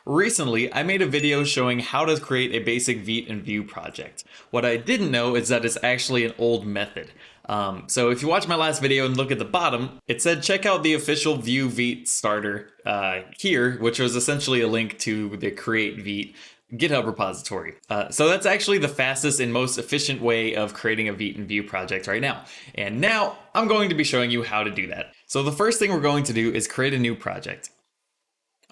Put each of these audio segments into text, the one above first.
Recently, I made a video showing how to create a basic Vite and Vue project. What I didn't know is that it's actually an old method. So if you watch my last video and look at the bottom, it said check out the official Vue Vite starter here, which was essentially a link to the create-vue GitHub repository. So that's actually the fastest and most efficient way of creating a Vite and Vue project right now. And now I'm going to be showing you how to do that. So the first thing we're going to do is create a new project.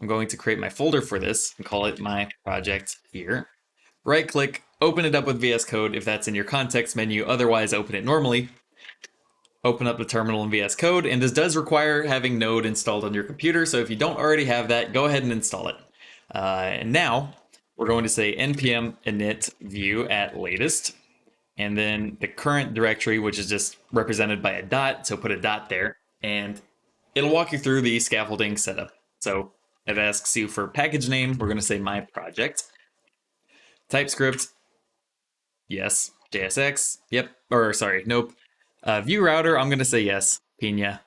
I'm going to create my folder for this and call it my project here. Right click, open it up with VS Code if that's in your context menu, otherwise open it normally. Open up the terminal in VS Code, and this does require having Node installed on your computer, so if you don't already have that, go ahead and install it. And now we're going to say npm init vue at latest, and then the current directory, which is just represented by a dot, so put a dot there, and it'll walk you through the scaffolding setup. So it asks you for package name, we're going to say my project. TypeScript, yes. JSX, yep. Or sorry, nope. View router, I'm going to say yes. Pina,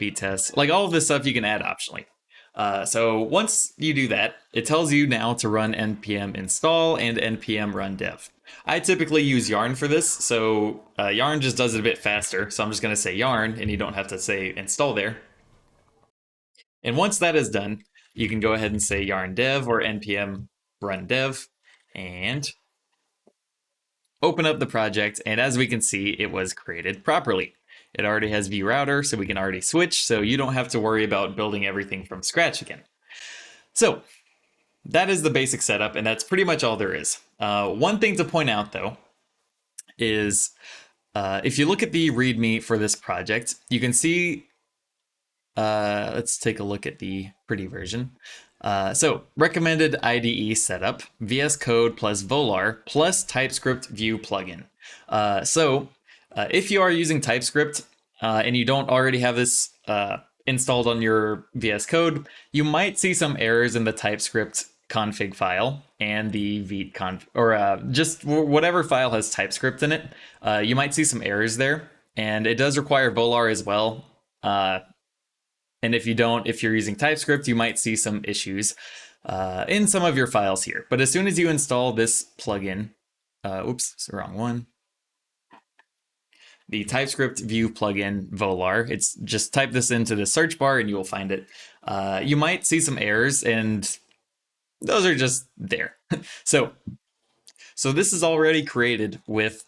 vtest, like all of this stuff you can add optionally. So once you do that, it tells you now to run npm install and npm run dev. I typically use yarn for this, so yarn just does it a bit faster. So I'm just going to say yarn, and you don't have to say install there. And once that is done, you can go ahead and say yarn dev or npm run dev and open up the project. And as we can see, it was created properly. It already has view router, so we can already switch, so you don't have to worry about building everything from scratch again. So that is the basic setup, and that's pretty much all there is. One thing to point out, though, is if you look at the README for this project, you can see, let's take a look at the pretty version. So recommended IDE setup, VS Code plus Volar plus TypeScript Vue plugin. If you are using TypeScript and you don't already have this installed on your VS Code, you might see some errors in the TypeScript config file and the Vite conf, or just whatever file has TypeScript in it. You might see some errors there, and it does require Volar as well. And if you're using TypeScript, you might see some issues in some of your files here. But as soon as you install this plugin, oops, it's the wrong one. The TypeScript Vue plugin Volar, it's just type this into the search bar and you will find it. You might see some errors, and those are just there. So this is already created with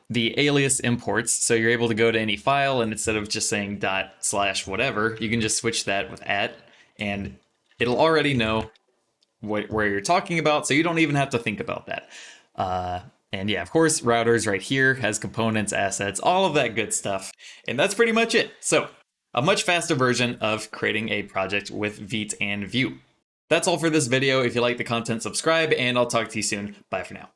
the alias imports, so you're able to go to any file, and instead of just saying / whatever, you can just switch that with @ and it'll already know where you're talking about, so you don't even have to think about that. And yeah, of course, routers right here has components, assets, all of that good stuff, and that's pretty much it. So a much faster version of creating a project with Vite and Vue. That's all for this video. If you like the content, subscribe, and I'll talk to you soon. Bye for now.